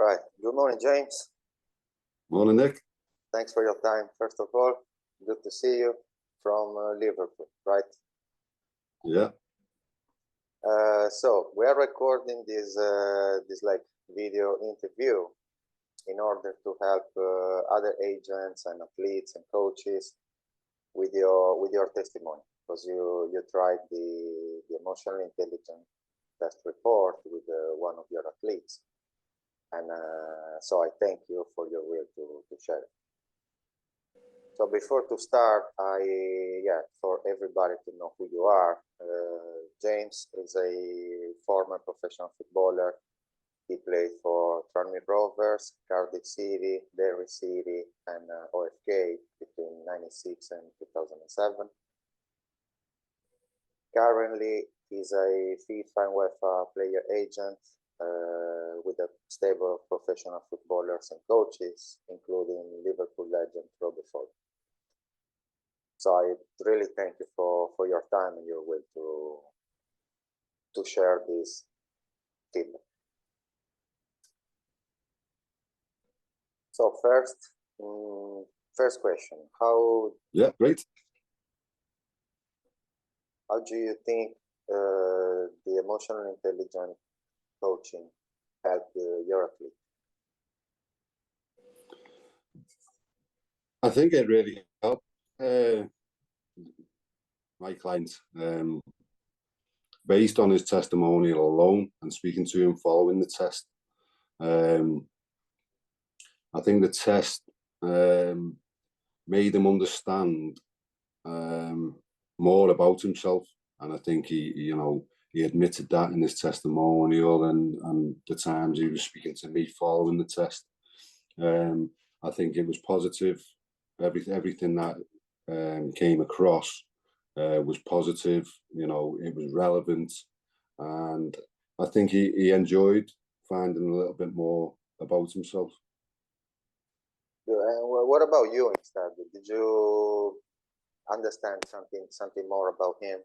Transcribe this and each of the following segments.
Right. Good morning, James. Morning, Nick. Thanks for your time. First of all, good to see you from Liverpool, right? Yeah. So we are recording this like video interview in order to help other agents and athletes and coaches with your testimony, because you tried the emotional intelligence test report with one of your athletes, and so I thank you for your will to share it. So before to start, for everybody to know who you are, James is a former professional footballer. He played for Tranmere Rovers, Cardiff City, Derry City, and OFK between 1996 and 2007. Currently, he's a FIFA and UEFA player agent with a stable of professional footballers and coaches, including Liverpool legend Robbie Fowler. So I really thank you for your time and your will to share this feedback. So first question, great. How do you think the emotional intelligence coaching helped your athlete? I think it really helped my client. Based on his testimonial alone and speaking to him following the test, I think the test made him understand more about himself, and I think he admitted that in his testimonial and the times he was speaking to me following the test. I think it was positive. Everything that came across was positive. It was relevant, and I think he enjoyed finding a little bit more about himself. Well, what about you instead? Did you understand something more about him?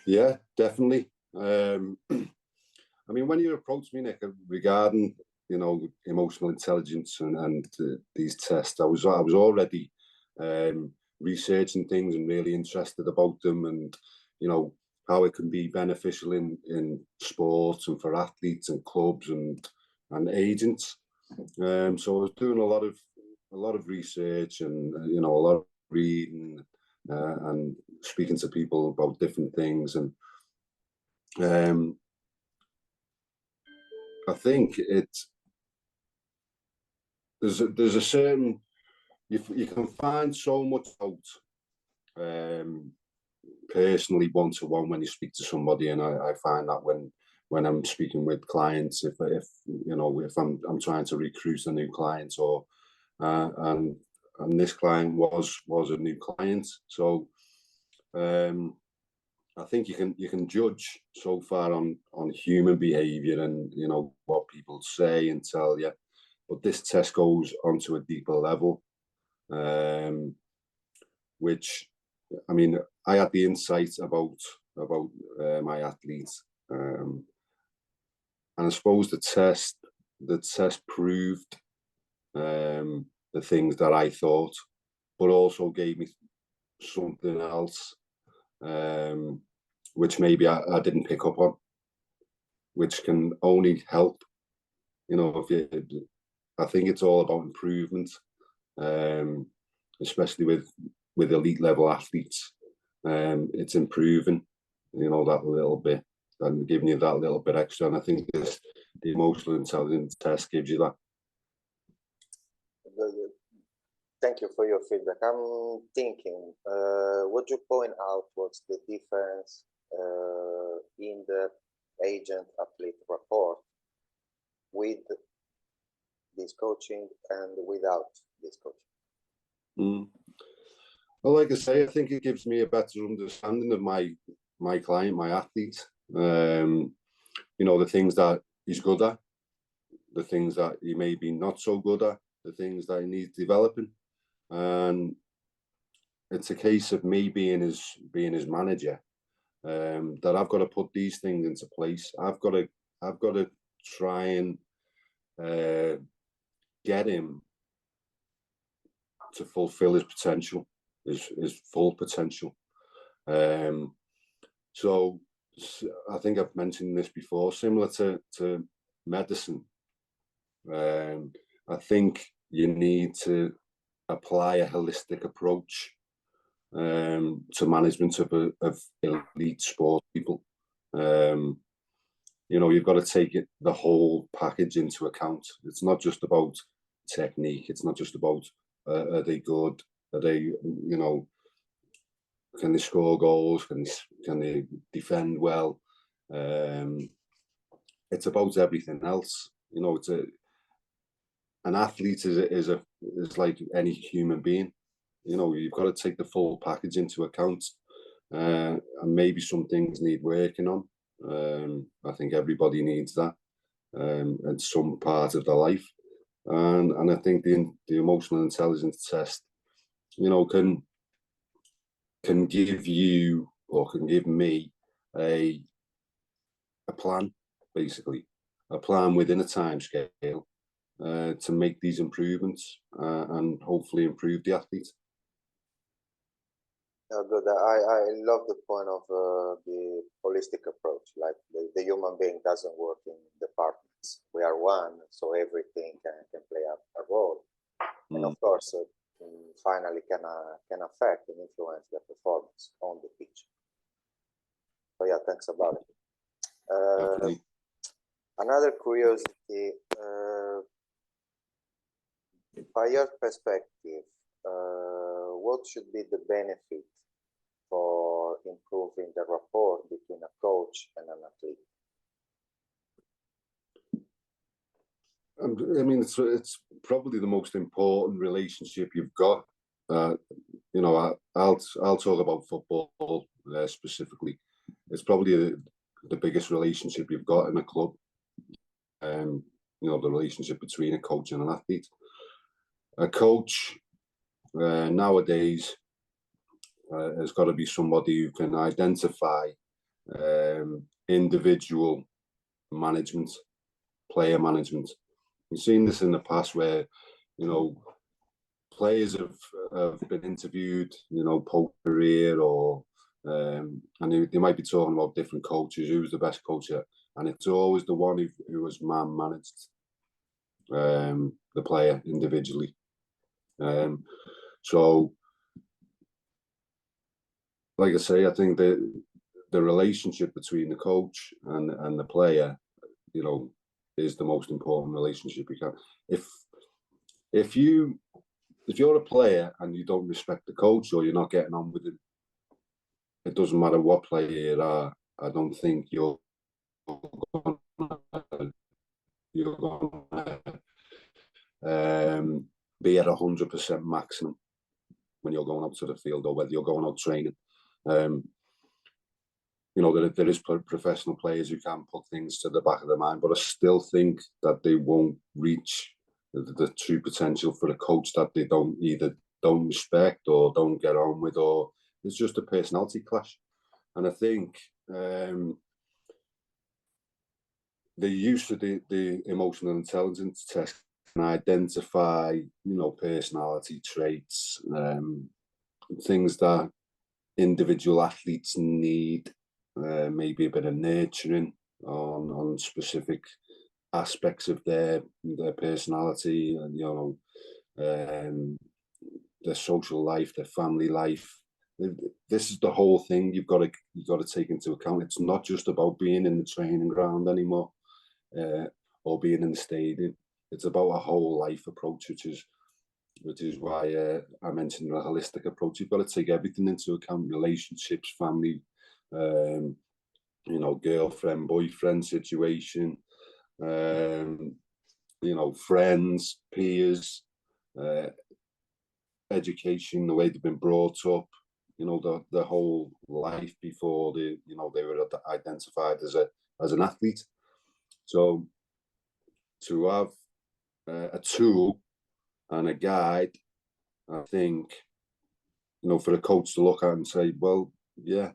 Yeah, definitely. I mean, when you approached me, Nick, regarding emotional intelligence and these tests, I was already researching things and really interested about them, and how it can be beneficial in sports and for athletes and clubs and agents. So I was doing a lot of research and a lot of reading and speaking to people about different things, and I think there's a certain you can find so much out personally one-to-one when you speak to somebody, and I find that when I'm speaking with clients, if I'm trying to recruit a new client, or and this client was a new client, so I think you can judge so far on human behaviour and what people say and tell you, but this test goes onto a deeper level, which, I mean, I had the insight about my athletes, and I suppose the test proved the things that I thought, but also gave me something else, which maybe I didn't pick up on, which can only help. I think it's all about improvement, especially with elite level athletes. It's improving, that little bit, and giving you that little bit extra. And I think the emotional intelligence test gives you that. Thank you for your feedback. I'm thinking, would you point out what's the difference in the agent-athlete rapport with this coaching and without this coaching? Well, like I say, I think it gives me a better understanding of my client, my athlete. The things that he's good at, the things that he may be not so good at, the things that he needs developing. And it's a case of me being his manager, that I've got to put these things into place. I've got to try and get him to fulfill his potential, his full potential. So I think I've mentioned this before, similar to medicine. I think you need to apply a holistic approach to management of elite sport people. You know, you've got to take the whole package into account. It's not just about technique. It's not just about are they good? Are they, you know, can they score goals? Can they defend well? It's about everything else. You know, an athlete is like any human being. You know, you've got to take the full package into account, and maybe some things need working on. I think everybody needs that at some part of their life, and I think the emotional intelligence test, you know, can give you, or can give me, a plan, basically, a plan within a time scale to make these improvements and hopefully improve the athlete. Good. I love the point of the holistic approach. Like the human being doesn't work in departments. We are one, so everything can play a role. And of course, finally can affect and influence the performance on the pitch. So yeah, thanks about it. Another curiosity, by your perspective, what should be the benefit for improving the rapport between a coach and an athlete? I mean, it's probably the most important relationship you've got. You know, I'll talk about football specifically. It's probably the biggest relationship you've got in a club. You know, the relationship between a coach and an athlete. A coach nowadays has got to be somebody who can identify individual management, player management. We've seen this in the past where, you know, players have been interviewed, you know, post-career, or and they might be talking about different coaches, who's the best coach, and it's always the one who was man-managed the player individually. So, like I say, I think the relationship between the coach and the player, you know, is the most important relationship you can. If you're a player and you don't respect the coach, or you're not getting on with him, it doesn't matter what player you are. I don't think you're going to be at 100% maximum when you're going out to the field, or whether you're going out training. You know, there is professional players who can put things to the back of their mind, but I still think that they won't reach the true potential for a coach that they don't respect or don't get on with, or it's just a personality clash. And I think the use of the emotional intelligence test can identify, you know, personality traits, things that individual athletes need, maybe a bit of nurturing on specific aspects of their personality, and, you know, their social life, their family life. This is the whole thing you've got to take into account. It's not just about being in the training ground anymore, or being in the stadium. It's about a whole life approach, which is why I mentioned the holistic approach. You've got to take everything into account: relationships, family, you know, girlfriend, boyfriend situation, you know, friends, peers, education, the way they've been brought up, you know, the whole life before they were identified as an athlete. So to have a tool and a guide, I think, you know, for a coach to look at and say, well, yeah,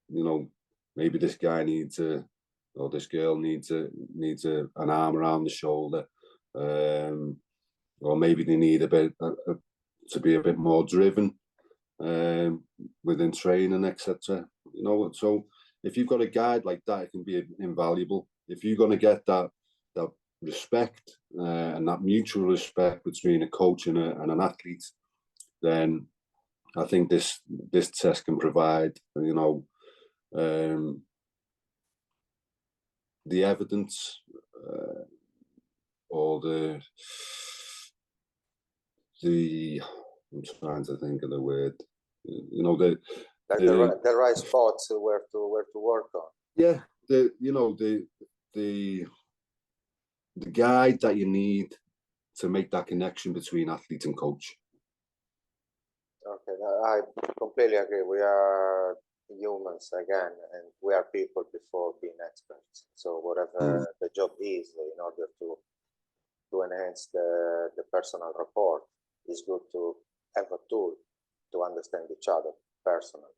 you know, maybe this guy needs a or this girl needs an arm around the shoulder, or maybe they need to be a bit more driven within training, etc. You know, so if you've got a guide like that, it can be invaluable. If you're going to get that respect and that mutual respect between a coach and an athlete, then I think this test can provide, you know, the evidence or the I'm trying to think of the word, you know, the right spots where to work on. Yeah, the guide that you need to make that connection between athlete and coach. Okay, I completely agree. We are humans again, and we are people before being experts. So whatever the job is, in order to enhance the personal rapport, it's good to have a tool to understand each other personally,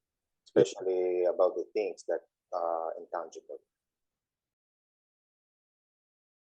especially about the things that are intangible.